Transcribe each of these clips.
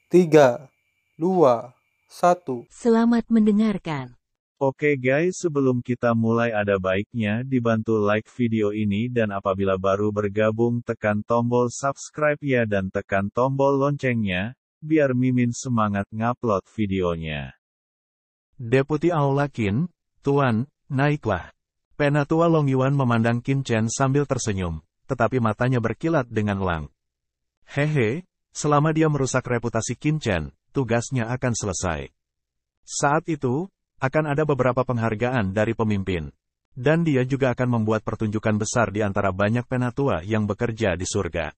3, 2, 1. Selamat mendengarkan. Oke guys, sebelum kita mulai ada baiknya dibantu like video ini dan apabila baru bergabung tekan tombol subscribe ya dan tekan tombol loncengnya, biar Mimin semangat ngupload videonya. Deputi Aula Qin, Tuan, naiklah. Penatua Long Yuan memandang Qin Chen sambil tersenyum, tetapi matanya berkilat dengan elang. Hehe, selama dia merusak reputasi Qin Chen, tugasnya akan selesai. Saat itu, akan ada beberapa penghargaan dari pemimpin. Dan dia juga akan membuat pertunjukan besar di antara banyak penatua yang bekerja di surga.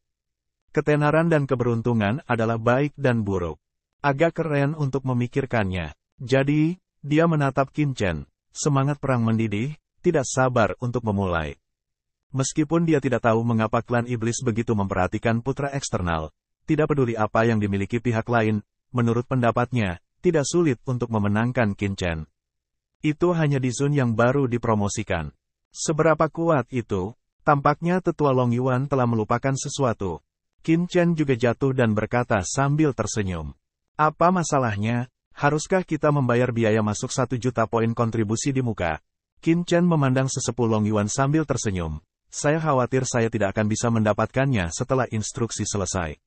Ketenaran dan keberuntungan adalah baik dan buruk. Agak keren untuk memikirkannya. Jadi, dia menatap Qin Chen, semangat perang mendidih, tidak sabar untuk memulai. Meskipun dia tidak tahu mengapa klan iblis begitu memperhatikan putra eksternal, tidak peduli apa yang dimiliki pihak lain, menurut pendapatnya, tidak sulit untuk memenangkan Qin Chen. Itu hanya Di Sun yang baru dipromosikan. Seberapa kuat itu? Tampaknya tetua Long Yuan telah melupakan sesuatu. Qin Chen juga jatuh dan berkata sambil tersenyum. Apa masalahnya? Haruskah kita membayar biaya masuk 1 juta poin kontribusi di muka? Qin Chen memandang sesepuh Long Yuan sambil tersenyum. Saya khawatir saya tidak akan bisa mendapatkannya setelah instruksi selesai.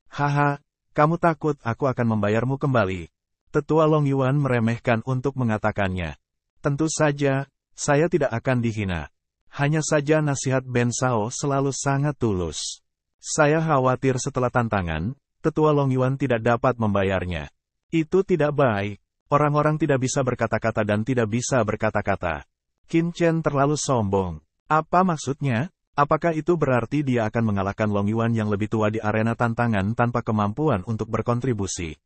Haha, kamu takut aku akan membayarmu kembali? Tetua Long Yuan meremehkan untuk mengatakannya. Tentu saja, saya tidak akan dihina. Hanya saja nasihat Ben Sao selalu sangat tulus. Saya khawatir setelah tantangan, Tetua Long Yuan tidak dapat membayarnya. Itu tidak baik. Orang-orang tidak bisa berkata-kata dan tidak bisa berkata-kata. Qin Chen terlalu sombong. Apa maksudnya? Apakah itu berarti dia akan mengalahkan Long Yuan yang lebih tua di arena tantangan tanpa kemampuan untuk berkontribusi?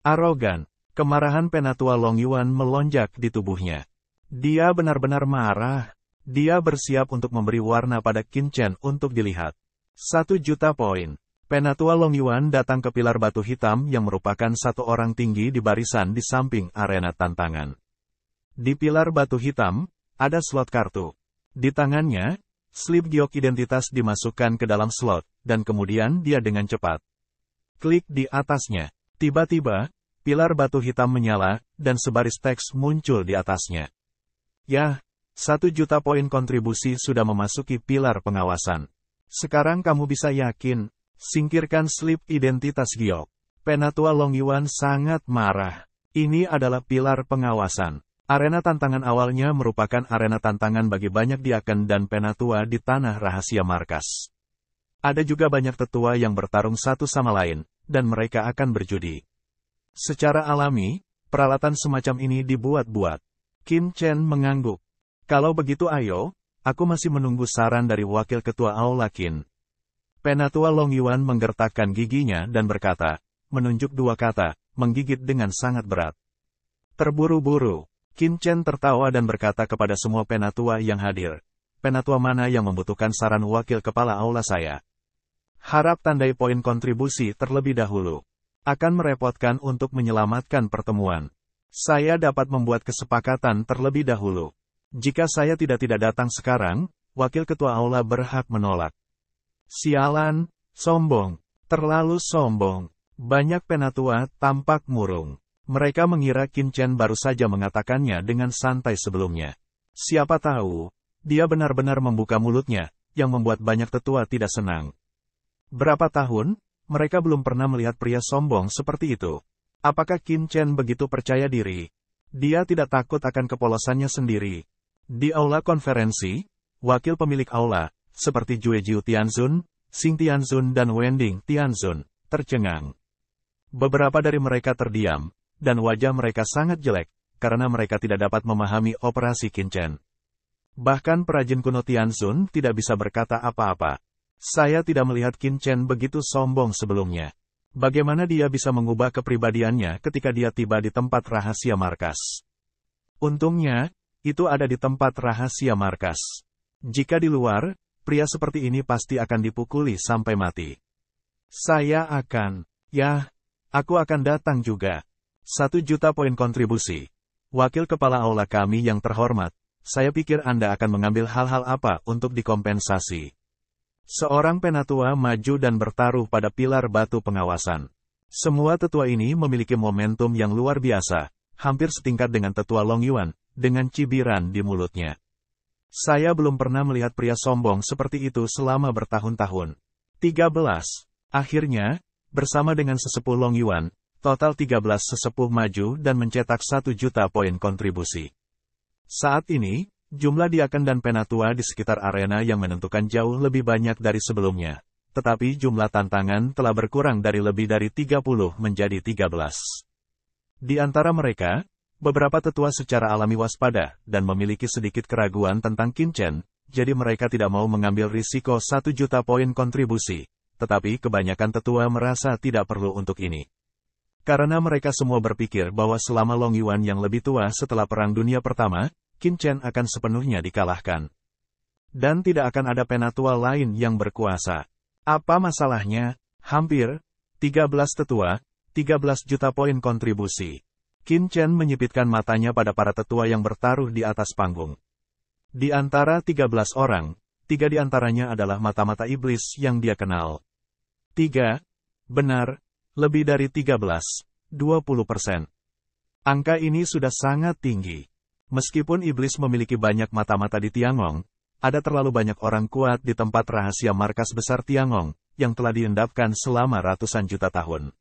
Arogan. Kemarahan penatua Long Yuan melonjak di tubuhnya. Dia benar-benar marah. Dia bersiap untuk memberi warna pada Qin Chen untuk dilihat. 1 juta poin. Penatua Long Yuan datang ke pilar batu hitam yang merupakan satu orang tinggi di barisan di samping arena tantangan. Di pilar batu hitam, ada slot kartu. Di tangannya, slip giok identitas dimasukkan ke dalam slot, dan kemudian dia dengan cepat klik di atasnya. Tiba-tiba, pilar batu hitam menyala, dan sebaris teks muncul di atasnya. Yah, 1 juta poin kontribusi sudah memasuki pilar pengawasan. Sekarang kamu bisa yakin, singkirkan slip identitas giok. Penatua Long Yuan sangat marah. Ini adalah pilar pengawasan. Arena tantangan awalnya merupakan arena tantangan bagi banyak diaken dan penatua di tanah rahasia markas. Ada juga banyak tetua yang bertarung satu sama lain, dan mereka akan berjudi. Secara alami, peralatan semacam ini dibuat-buat. Qin Chen mengangguk. Kalau begitu ayo, aku masih menunggu saran dari Wakil Ketua Aula Qin. Penatua Long Yuan menggertakkan giginya dan berkata, menunjuk 2 kata, menggigit dengan sangat berat. Terburu-buru, Qin Chen tertawa dan berkata kepada semua penatua yang hadir. Penatua mana yang membutuhkan saran Wakil Kepala Aula saya? Harap tandai poin kontribusi terlebih dahulu. Akan merepotkan untuk menyelamatkan pertemuan. Saya dapat membuat kesepakatan terlebih dahulu. Jika saya tidak datang sekarang, Wakil Ketua Aula berhak menolak. Sialan, sombong, terlalu sombong. Banyak penatua tampak murung. Mereka mengira Qin Chen baru saja mengatakannya dengan santai sebelumnya. Siapa tahu, dia benar-benar membuka mulutnya, yang membuat banyak tetua tidak senang. Berapa tahun? Mereka belum pernah melihat pria sombong seperti itu. Apakah Qin Chen begitu percaya diri? Dia tidak takut akan kepolosannya sendiri. Di aula konferensi, wakil pemilik aula, seperti Jue Jiu Tianzun, Xing Tianzun dan Wending Tianzun, tercengang. Beberapa dari mereka terdiam, dan wajah mereka sangat jelek, karena mereka tidak dapat memahami operasi Qin Chen. Bahkan perajin kuno Tianzun tidak bisa berkata apa-apa. Saya tidak melihat Qin Chen begitu sombong sebelumnya. Bagaimana dia bisa mengubah kepribadiannya ketika dia tiba di tempat rahasia markas? Untungnya, itu ada di tempat rahasia markas. Jika di luar, pria seperti ini pasti akan dipukuli sampai mati. Aku akan datang juga. 1 juta poin kontribusi. Wakil Kepala Aula kami yang terhormat, saya pikir Anda akan mengambil hal-hal apa untuk dikompensasi. Seorang penatua maju dan bertaruh pada pilar batu pengawasan. Semua tetua ini memiliki momentum yang luar biasa, hampir setingkat dengan tetua Long Yuan, dengan cibiran di mulutnya. Saya belum pernah melihat pria sombong seperti itu selama bertahun-tahun. 13. Akhirnya, bersama dengan sesepuh Long Yuan, total 13 sesepuh maju dan mencetak 1 juta poin kontribusi. Saat ini, jumlah diaken dan penatua di sekitar arena yang menentukan jauh lebih banyak dari sebelumnya. Tetapi jumlah tantangan telah berkurang dari lebih dari 30 menjadi 13. Di antara mereka, beberapa tetua secara alami waspada dan memiliki sedikit keraguan tentang Qin Chen, jadi mereka tidak mau mengambil risiko 1 juta poin kontribusi, tetapi kebanyakan tetua merasa tidak perlu untuk ini. Karena mereka semua berpikir bahwa selama Long Yuan yang lebih tua setelah Perang Dunia Pertama, Qin Chen akan sepenuhnya dikalahkan. Dan tidak akan ada penatua lain yang berkuasa. Apa masalahnya? Hampir 13 tetua, 13 juta poin kontribusi. Qin Chen menyipitkan matanya pada para tetua yang bertaruh di atas panggung. Di antara 13 orang, 3 di antaranya adalah mata-mata iblis yang dia kenal. 3. Benar, lebih dari 13, 20%. Angka ini sudah sangat tinggi. Meskipun iblis memiliki banyak mata-mata di Tiangong, ada terlalu banyak orang kuat di tempat rahasia markas besar Tiangong, yang telah diendapkan selama ratusan juta tahun.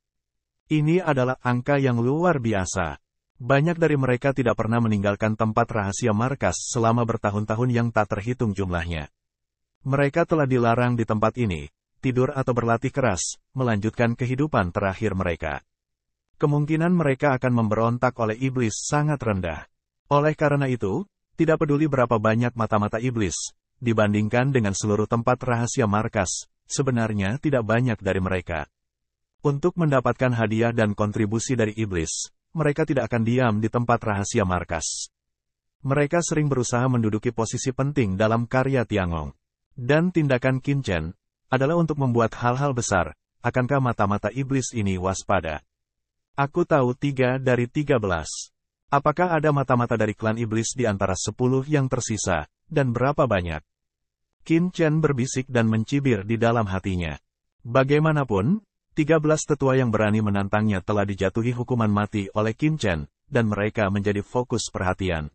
Ini adalah angka yang luar biasa. Banyak dari mereka tidak pernah meninggalkan tempat rahasia markas selama bertahun-tahun yang tak terhitung jumlahnya. Mereka telah dilarang di tempat ini, tidur atau berlatih keras, melanjutkan kehidupan terakhir mereka. Kemungkinan mereka akan memberontak oleh iblis sangat rendah. Oleh karena itu, tidak peduli berapa banyak mata-mata iblis, dibandingkan dengan seluruh tempat rahasia markas, sebenarnya tidak banyak dari mereka. Untuk mendapatkan hadiah dan kontribusi dari iblis, mereka tidak akan diam di tempat rahasia markas. Mereka sering berusaha menduduki posisi penting dalam karya Tiangong. Dan tindakan Qin Chen adalah untuk membuat hal-hal besar. Akankah mata-mata iblis ini waspada? Aku tahu 3 dari 13. Apakah ada mata-mata dari klan iblis di antara 10 yang tersisa, dan berapa banyak? Qin Chen berbisik dan mencibir di dalam hatinya. Bagaimanapun, 13 tetua yang berani menantangnya telah dijatuhi hukuman mati oleh Qin Chen, dan mereka menjadi fokus perhatian.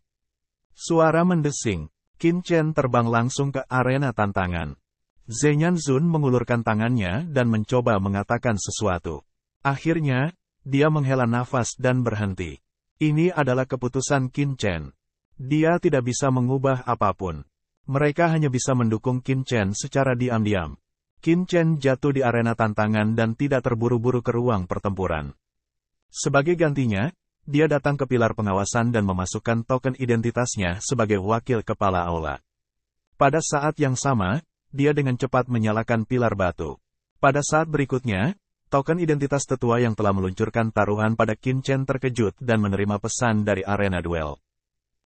Suara mendesing. Qin Chen terbang langsung ke arena tantangan. Zhenyan Zun mengulurkan tangannya dan mencoba mengatakan sesuatu. Akhirnya, dia menghela nafas dan berhenti. Ini adalah keputusan Qin Chen. Dia tidak bisa mengubah apapun. Mereka hanya bisa mendukung Qin Chen secara diam-diam. Qin Chen jatuh di arena tantangan dan tidak terburu-buru ke ruang pertempuran. Sebagai gantinya, dia datang ke pilar pengawasan dan memasukkan token identitasnya sebagai wakil kepala aula. Pada saat yang sama, dia dengan cepat menyalakan pilar batu. Pada saat berikutnya, token identitas tetua yang telah meluncurkan taruhan pada Qin Chen terkejut dan menerima pesan dari arena duel.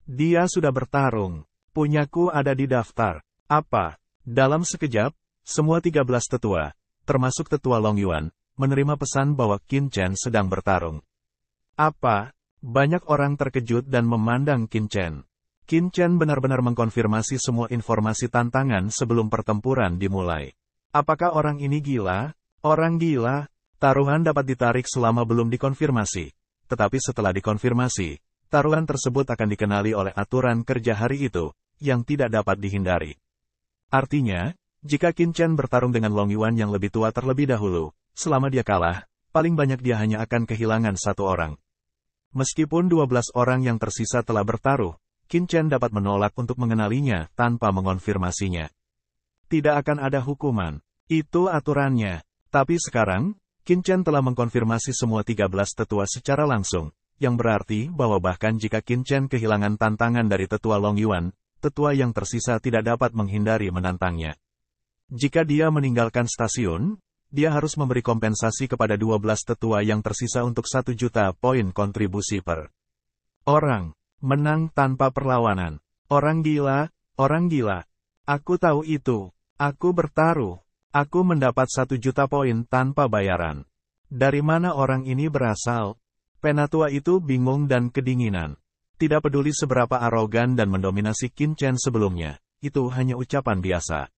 Dia sudah bertarung. Punyaku ada di daftar. Apa? Dalam sekejap, semua 13 tetua, termasuk tetua Long Yuan, menerima pesan bahwa Qin Chen sedang bertarung. Apa? Banyak orang terkejut dan memandang Qin Chen. Qin Chen benar-benar mengkonfirmasi semua informasi tantangan sebelum pertempuran dimulai. Apakah orang ini gila? Orang gila, taruhan dapat ditarik selama belum dikonfirmasi. Tetapi setelah dikonfirmasi, taruhan tersebut akan dikenali oleh aturan kerja hari itu, yang tidak dapat dihindari. Artinya, jika Qin Chen bertarung dengan Long Yuan yang lebih tua terlebih dahulu, selama dia kalah, paling banyak dia hanya akan kehilangan 1 orang. Meskipun 12 orang yang tersisa telah bertaruh, Qin Chen dapat menolak untuk mengenalinya tanpa mengonfirmasinya. Tidak akan ada hukuman. Itu aturannya. Tapi sekarang, Qin Chen telah mengkonfirmasi semua 13 tetua secara langsung, yang berarti bahwa bahkan jika Qin Chen kehilangan tantangan dari tetua Long Yuan, tetua yang tersisa tidak dapat menghindari menantangnya. Jika dia meninggalkan stasiun, dia harus memberi kompensasi kepada 12 tetua yang tersisa untuk 1 juta poin kontribusi per orang. Menang tanpa perlawanan. Orang gila, orang gila. Aku tahu itu. Aku bertaruh. Aku mendapat 1 juta poin tanpa bayaran. Dari mana orang ini berasal? Penatua itu bingung dan kedinginan. Tidak peduli seberapa arogan dan mendominasi Qin Chen sebelumnya, itu hanya ucapan biasa.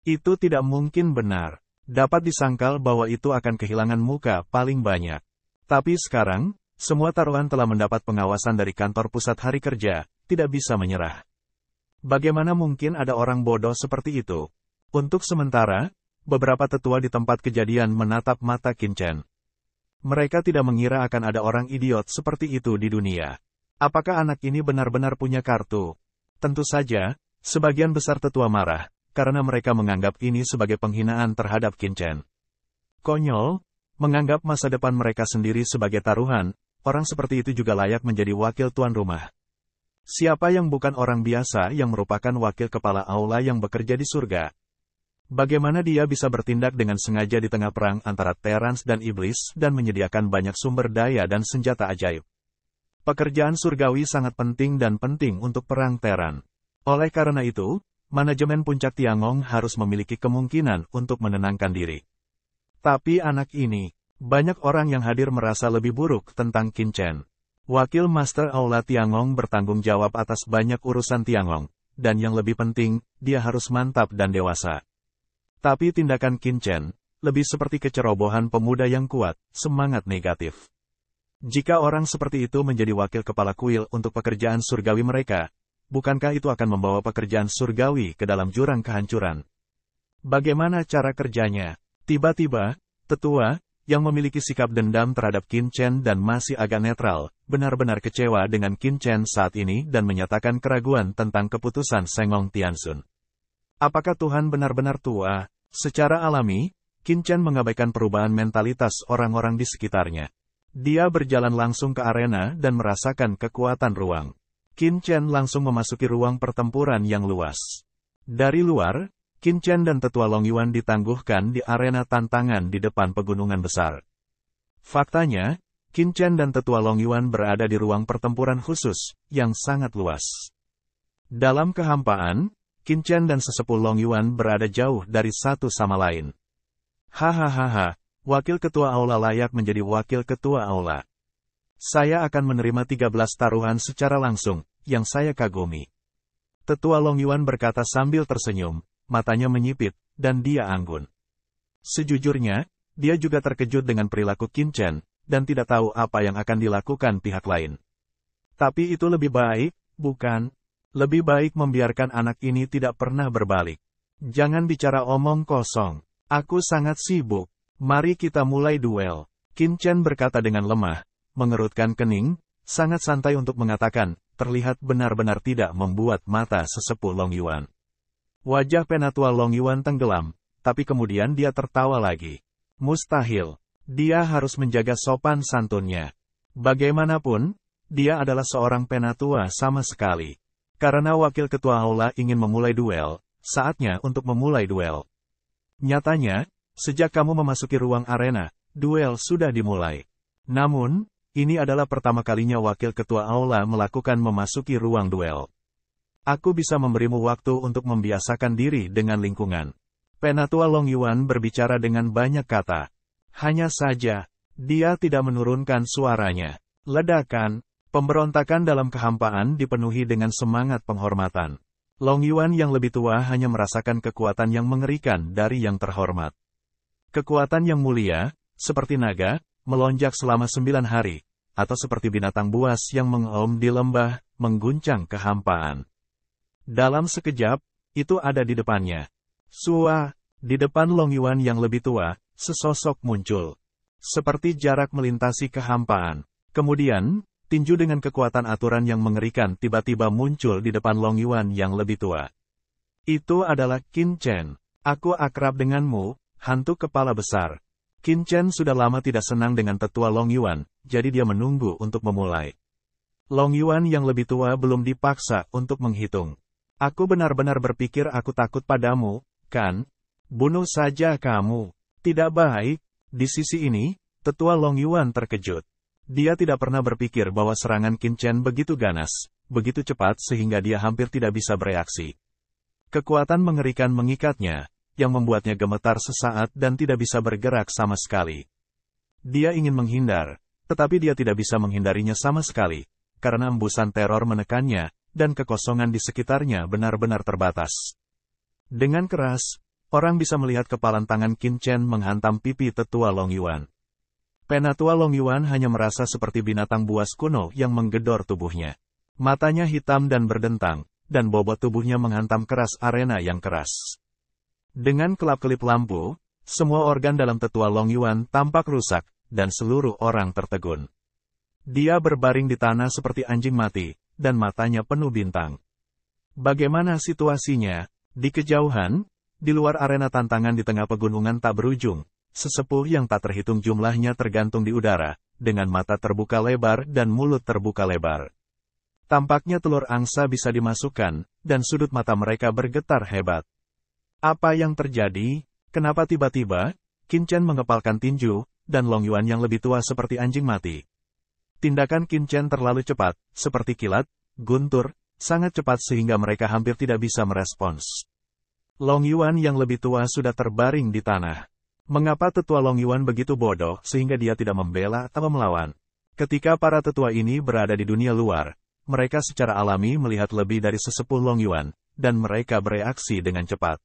Itu tidak mungkin benar. Dapat disangkal bahwa itu akan kehilangan muka paling banyak. Tapi sekarang, semua taruhan telah mendapat pengawasan dari kantor pusat hari kerja, tidak bisa menyerah. Bagaimana mungkin ada orang bodoh seperti itu? Untuk sementara, beberapa tetua di tempat kejadian menatap mata Qin Chen. Mereka tidak mengira akan ada orang idiot seperti itu di dunia. Apakah anak ini benar-benar punya kartu? Tentu saja, sebagian besar tetua marah, karena mereka menganggap ini sebagai penghinaan terhadap Qin Chen. Konyol, menganggap masa depan mereka sendiri sebagai taruhan, orang seperti itu juga layak menjadi wakil tuan rumah. Siapa yang bukan orang biasa yang merupakan wakil kepala aula yang bekerja di surga? Bagaimana dia bisa bertindak dengan sengaja di tengah perang antara Terrans dan Iblis dan menyediakan banyak sumber daya dan senjata ajaib? Pekerjaan surgawi sangat penting dan penting untuk perang Terran. Oleh karena itu, manajemen puncak Tiangong harus memiliki kemungkinan untuk menenangkan diri. Tapi anak ini, banyak orang yang hadir merasa lebih buruk tentang Qin Chen. Wakil Master Aula Tiangong bertanggung jawab atas banyak urusan Tiangong, dan yang lebih penting, dia harus mantap dan dewasa. Tapi tindakan Qin Chen, lebih seperti kecerobohan pemuda yang kuat, semangat negatif. Jika orang seperti itu menjadi wakil kepala kuil untuk pekerjaan surgawi mereka, bukankah itu akan membawa pekerjaan surgawi ke dalam jurang kehancuran? Bagaimana cara kerjanya? Tiba-tiba, tetua, yang memiliki sikap dendam terhadap Qin Chen dan masih agak netral, benar-benar kecewa dengan Qin Chen saat ini dan menyatakan keraguan tentang keputusan Sengong Tianxun. Apakah Tuhan benar-benar tua? Secara alami, Qin Chen mengabaikan perubahan mentalitas orang-orang di sekitarnya. Dia berjalan langsung ke arena dan merasakan kekuatan ruang. Qin Chen langsung memasuki ruang pertempuran yang luas. Dari luar, Qin Chen dan tetua Long Yuan ditangguhkan di arena tantangan di depan pegunungan besar. Faktanya, Qin Chen dan tetua Long Yuan berada di ruang pertempuran khusus, yang sangat luas. Dalam kehampaan, Qin Chen dan sesepuh Long Yuan berada jauh dari satu sama lain. Hahaha. Wakil ketua aula layak menjadi wakil ketua aula. Saya akan menerima 13 taruhan secara langsung, yang saya kagumi. Tetua Long Yuan berkata sambil tersenyum, matanya menyipit, dan dia anggun. Sejujurnya, dia juga terkejut dengan perilaku Qin Chen, dan tidak tahu apa yang akan dilakukan pihak lain. Tapi itu lebih baik, bukan? Lebih baik membiarkan anak ini tidak pernah berbalik. Jangan bicara omong kosong. Aku sangat sibuk. Mari kita mulai duel. Qin Chen berkata dengan lemah, mengerutkan kening, sangat santai untuk mengatakan, terlihat benar-benar tidak membuat mata sesepuh Long Yuan. Wajah penatua Long Yuan tenggelam, tapi kemudian dia tertawa lagi. Mustahil. Dia harus menjaga sopan santunnya. Bagaimanapun, dia adalah seorang penatua sama sekali. Karena wakil ketua aula ingin memulai duel, saatnya untuk memulai duel. Nyatanya, sejak kamu memasuki ruang arena, duel sudah dimulai. Namun, ini adalah pertama kalinya wakil ketua aula melakukan memasuki ruang duel. Aku bisa memberimu waktu untuk membiasakan diri dengan lingkungan. Penatua Long Yuan berbicara dengan banyak kata. Hanya saja, dia tidak menurunkan suaranya. Ledakan, pemberontakan dalam kehampaan dipenuhi dengan semangat penghormatan. Long Yuan yang lebih tua hanya merasakan kekuatan yang mengerikan dari yang terhormat. Kekuatan yang mulia, seperti naga, melonjak selama 9 hari, atau seperti binatang buas yang mengaum di lembah, mengguncang kehampaan. Dalam sekejap, itu ada di depannya. Sua, di depan Long Yuan yang lebih tua, sesosok muncul. Seperti jarak melintasi kehampaan. Kemudian, tinju dengan kekuatan aturan yang mengerikan tiba-tiba muncul di depan Long Yuan yang lebih tua. Itu adalah Qin Chen. Aku akrab denganmu, hantu kepala besar. Qin Chen sudah lama tidak senang dengan tetua Long Yuan, jadi dia menunggu untuk memulai. Long Yuan yang lebih tua belum dipaksa untuk menghitung. Aku benar-benar berpikir aku takut padamu, kan? Bunuh saja kamu. Tidak baik. Di sisi ini, tetua Long Yuan terkejut. Dia tidak pernah berpikir bahwa serangan Qin Chen begitu ganas, begitu cepat sehingga dia hampir tidak bisa bereaksi. Kekuatan mengerikan mengikatnya, yang membuatnya gemetar sesaat dan tidak bisa bergerak sama sekali. Dia ingin menghindar, tetapi dia tidak bisa menghindarinya sama sekali, karena embusan teror menekannya, dan kekosongan di sekitarnya benar-benar terbatas. Dengan keras, orang bisa melihat kepalan tangan Qin Chen menghantam pipi tetua Long Yuan. Penatua Long Yuan hanya merasa seperti binatang buas kuno yang menggedor tubuhnya. Matanya hitam dan berdentang, dan bobot tubuhnya menghantam keras arena yang keras. Dengan kelap-kelip lampu, semua organ dalam tetua Long Yuan tampak rusak, dan seluruh orang tertegun. Dia berbaring di tanah seperti anjing mati, dan matanya penuh bintang. Bagaimana situasinya? Di kejauhan, di luar arena tantangan di tengah pegunungan tak berujung, sesepuh yang tak terhitung jumlahnya tergantung di udara, dengan mata terbuka lebar dan mulut terbuka lebar. Tampaknya telur angsa bisa dimasukkan, dan sudut mata mereka bergetar hebat. Apa yang terjadi? Kenapa tiba-tiba, Qin Chen mengepalkan tinju, dan Long Yuan yang lebih tua seperti anjing mati? Tindakan Qin Chen terlalu cepat, seperti kilat, guntur, sangat cepat sehingga mereka hampir tidak bisa merespons. Long Yuan yang lebih tua sudah terbaring di tanah. Mengapa tetua Long Yuan begitu bodoh sehingga dia tidak membela atau melawan? Ketika para tetua ini berada di dunia luar, mereka secara alami melihat lebih dari sesepuh Long Yuan, dan mereka bereaksi dengan cepat.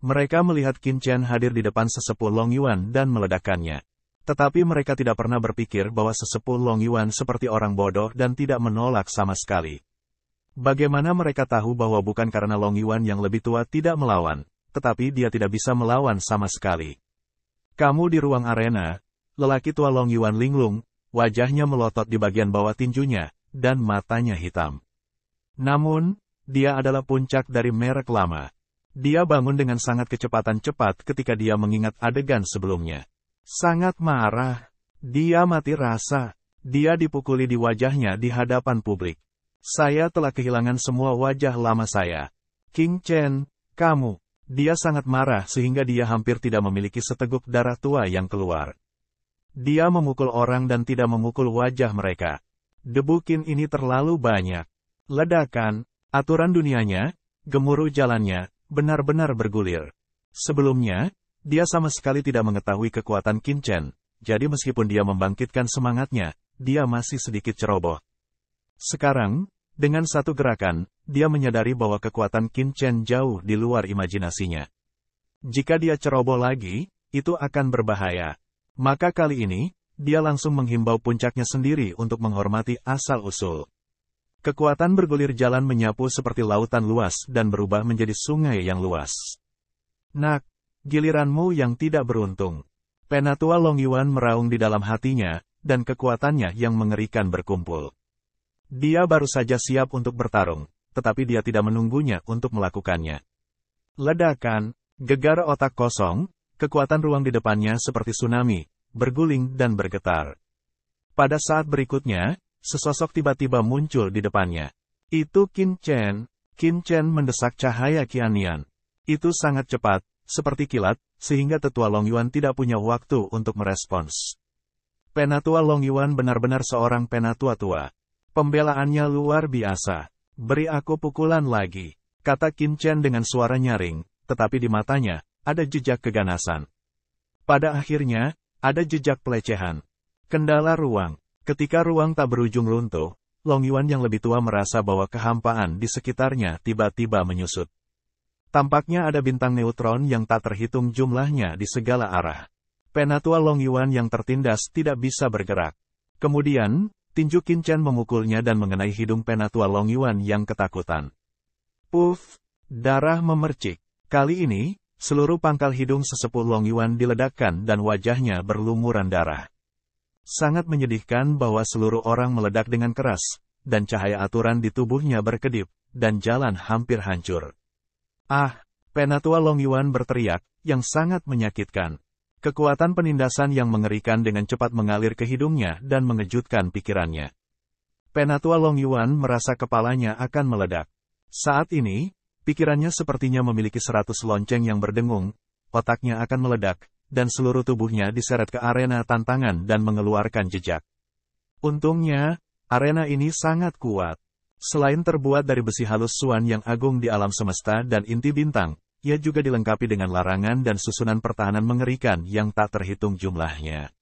Mereka melihat Qin Chen hadir di depan sesepuh Long Yuan dan meledakkannya. Tetapi mereka tidak pernah berpikir bahwa sesepuh Long Yuan seperti orang bodoh dan tidak menolak sama sekali. Bagaimana mereka tahu bahwa bukan karena Long Yuan yang lebih tua tidak melawan, tetapi dia tidak bisa melawan sama sekali. Kamu di ruang arena, lelaki tua Long Yuan linglung, wajahnya melotot di bagian bawah tinjunya, dan matanya hitam. Namun, dia adalah puncak dari merek lama. Dia bangun dengan sangat kecepatan cepat ketika dia mengingat adegan sebelumnya. Sangat marah. Dia mati rasa. Dia dipukuli di wajahnya di hadapan publik. Saya telah kehilangan semua wajah lama saya. Qin Chen, kamu. Dia sangat marah sehingga dia hampir tidak memiliki seteguk darah tua yang keluar. Dia memukul orang dan tidak memukul wajah mereka. Debu Qin ini terlalu banyak. Ledakan, aturan dunianya, gemuruh jalannya, benar-benar bergulir. Sebelumnya, dia sama sekali tidak mengetahui kekuatan Qin Chen, jadi meskipun dia membangkitkan semangatnya, dia masih sedikit ceroboh. Sekarang, dengan satu gerakan, dia menyadari bahwa kekuatan Qin Chen jauh di luar imajinasinya. Jika dia ceroboh lagi, itu akan berbahaya. Maka kali ini, dia langsung menghimbau puncaknya sendiri untuk menghormati asal-usul. Kekuatan bergulir jalan menyapu seperti lautan luas dan berubah menjadi sungai yang luas. Nak, giliranmu yang tidak beruntung. Penatua Long Yuan meraung di dalam hatinya, dan kekuatannya yang mengerikan berkumpul. Dia baru saja siap untuk bertarung, tetapi dia tidak menunggunya untuk melakukannya. Ledakan, gegar otak kosong, kekuatan ruang di depannya seperti tsunami, berguling dan bergetar. Pada saat berikutnya, sesosok tiba-tiba muncul di depannya. Itu Qin Chen. Qin Chen mendesak cahaya Qianian. Itu sangat cepat, seperti kilat, sehingga tetua Long Yuan tidak punya waktu untuk merespons. Penatua Long Yuan benar-benar seorang penatua tua. Pembelaannya luar biasa. Beri aku pukulan lagi, kata Qin Chen dengan suara nyaring, tetapi di matanya, ada jejak keganasan. Pada akhirnya, ada jejak pelecehan. Kendala ruang. Ketika ruang tak berujung runtuh, Long Yuan yang lebih tua merasa bahwa kehampaan di sekitarnya tiba-tiba menyusut. Tampaknya ada bintang neutron yang tak terhitung jumlahnya di segala arah. Penatua Long Yuan yang tertindas tidak bisa bergerak. Kemudian, tinju Qin Chen memukulnya dan mengenai hidung penatua Long Yuan yang ketakutan. Puff! Darah memercik. Kali ini, seluruh pangkal hidung sesepuh Long Yuan diledakkan dan wajahnya berlumuran darah. Sangat menyedihkan bahwa seluruh orang meledak dengan keras, dan cahaya aturan di tubuhnya berkedip, dan jalan hampir hancur. Ah! Penatua Long Yuan berteriak, yang sangat menyakitkan. Kekuatan penindasan yang mengerikan dengan cepat mengalir ke hidungnya dan mengejutkan pikirannya. Penatua Long Yuan merasa kepalanya akan meledak. Saat ini, pikirannya sepertinya memiliki 100 lonceng yang berdengung, otaknya akan meledak, dan seluruh tubuhnya diseret ke arena tantangan dan mengeluarkan jejak. Untungnya, arena ini sangat kuat. Selain terbuat dari besi halus Suan yang agung di alam semesta dan inti bintang, ia juga dilengkapi dengan larangan dan susunan pertahanan mengerikan yang tak terhitung jumlahnya.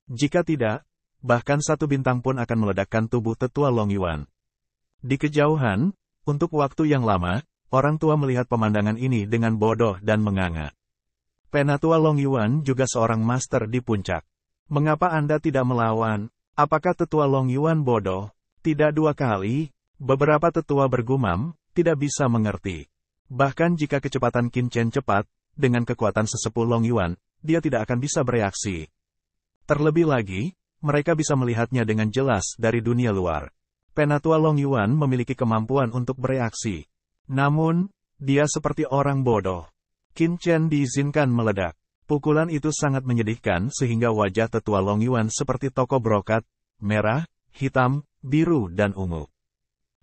Jika tidak, bahkan satu bintang pun akan meledakkan tubuh tetua Long Yuan. Di kejauhan, untuk waktu yang lama, orang tua melihat pemandangan ini dengan bodoh dan menganga. Penatua Long Yuan juga seorang master di puncak. Mengapa Anda tidak melawan? Apakah tetua Long Yuan bodoh? Tidak 2 kali, beberapa tetua bergumam, tidak bisa mengerti. Bahkan jika kecepatan Qin Chen cepat, dengan kekuatan sesepuh Long Yuan, dia tidak akan bisa bereaksi. Terlebih lagi, mereka bisa melihatnya dengan jelas dari dunia luar. Penatua Long Yuan memiliki kemampuan untuk bereaksi. Namun, dia seperti orang bodoh. Qin Chen diizinkan meledak. Pukulan itu sangat menyedihkan sehingga wajah tetua Long Yuan seperti toko brokat, merah, hitam, biru dan ungu.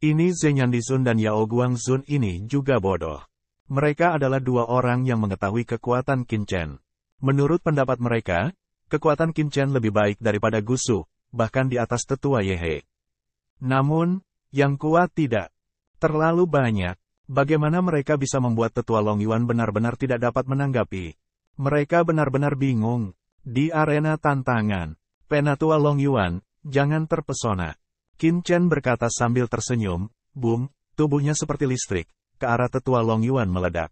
Ini Zeng Yandizun dan Yao Guangzun ini juga bodoh. Mereka adalah 2 orang yang mengetahui kekuatan Qin Chen. Menurut pendapat mereka, kekuatan Qin Chen lebih baik daripada Gusu, bahkan di atas tetua Yehe. Namun, yang kuat tidak. Terlalu banyak. Bagaimana mereka bisa membuat tetua Long Yuan benar-benar tidak dapat menanggapi? Mereka benar-benar bingung. Di arena tantangan, Penatua Long Yuan, jangan terpesona. Qin Chen berkata sambil tersenyum, boom, tubuhnya seperti listrik, ke arah tetua Long Yuan meledak.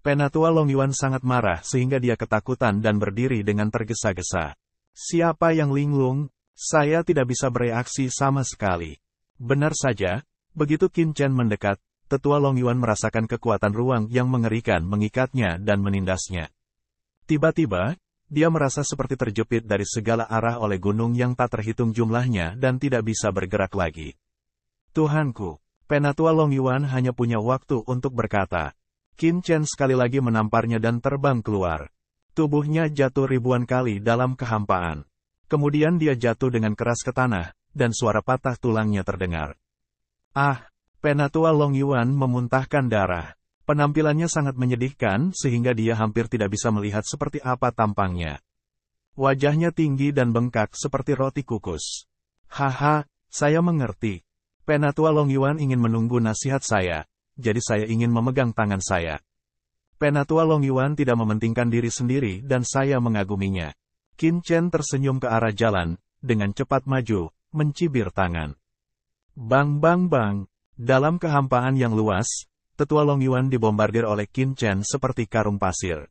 Penatua Long Yuan sangat marah sehingga dia ketakutan dan berdiri dengan tergesa-gesa. Siapa yang linglung? Saya tidak bisa bereaksi sama sekali. Benar saja, begitu Qin Chen mendekat, tetua Long Yuan merasakan kekuatan ruang yang mengerikan mengikatnya dan menindasnya. Tiba-tiba, dia merasa seperti terjepit dari segala arah oleh gunung yang tak terhitung jumlahnya dan tidak bisa bergerak lagi. Tuhanku, Penatua Long Yuan hanya punya waktu untuk berkata. Qin Chen sekali lagi menamparnya dan terbang keluar. Tubuhnya jatuh ribuan kali dalam kehampaan. Kemudian dia jatuh dengan keras ke tanah, dan suara patah tulangnya terdengar. Penatua Long Yuan memuntahkan darah. Penampilannya sangat menyedihkan sehingga dia hampir tidak bisa melihat seperti apa tampangnya. Wajahnya tinggi dan bengkak seperti roti kukus. Haha, saya mengerti. Penatua Long Yuan ingin menunggu nasihat saya, jadi saya ingin memegang tangan saya. Penatua Long Yuan tidak mementingkan diri sendiri dan saya mengaguminya. Qin Chen tersenyum ke arah jalan, dengan cepat maju, mencibir tangan. Bang bang bang, dalam kehampaan yang luas, tetua Long Yuan dibombardir oleh Qin Chen seperti karung pasir.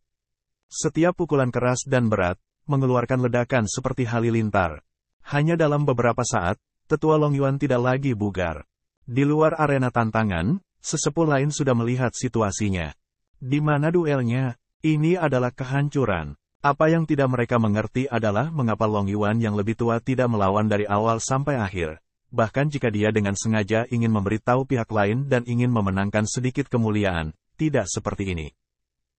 Setiap pukulan keras dan berat, mengeluarkan ledakan seperti halilintar. Hanya dalam beberapa saat, tetua Long Yuan tidak lagi bugar. Di luar arena tantangan, sesepuh lain sudah melihat situasinya. Di mana duelnya? Ini adalah kehancuran. Apa yang tidak mereka mengerti adalah mengapa Long Yuan yang lebih tua tidak melawan dari awal sampai akhir. Bahkan jika dia dengan sengaja ingin memberitahu pihak lain dan ingin memenangkan sedikit kemuliaan, tidak seperti ini.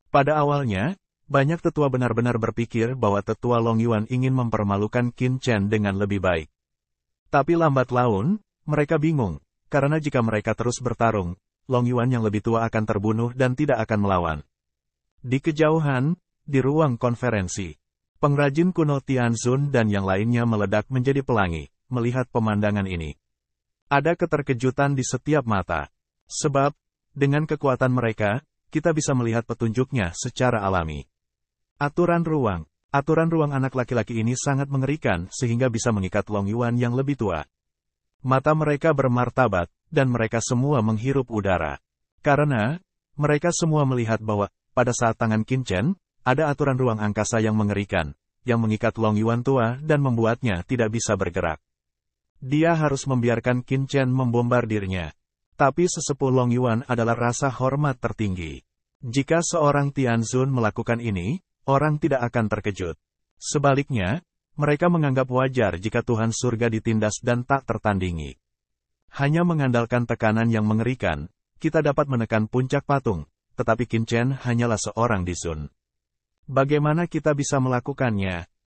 Pada awalnya, banyak tetua benar-benar berpikir bahwa tetua Long Yuan ingin mempermalukan Qin Chen dengan lebih baik. Tapi lambat laun, mereka bingung, karena jika mereka terus bertarung, Long Yuan yang lebih tua akan terbunuh dan tidak akan melawan. Di kejauhan, di ruang konferensi, pengrajin kuno Tianzun dan yang lainnya meledak menjadi pelangi. Melihat pemandangan ini, ada keterkejutan di setiap mata. Sebab, dengan kekuatan mereka, kita bisa melihat petunjuknya secara alami. Aturan ruang anak laki-laki ini sangat mengerikan sehingga bisa mengikat Long Yuan yang lebih tua. Mata mereka bermartabat, dan mereka semua menghirup udara. Karena, mereka semua melihat bahwa, pada saat tangan Qin Chen, ada aturan ruang angkasa yang mengerikan, yang mengikat Long Yuan tua dan membuatnya tidak bisa bergerak. Dia harus membiarkan Qin Chen membombardirnya. Tapi sesepuh Long Yuan adalah rasa hormat tertinggi. Jika seorang Tianzun melakukan ini, orang tidak akan terkejut. Sebaliknya, mereka menganggap wajar jika Tuhan surga ditindas dan tak tertandingi. Hanya mengandalkan tekanan yang mengerikan, kita dapat menekan puncak patung, tetapi Qin Chen hanyalah seorang Dizun. Bagaimana kita bisa melakukannya?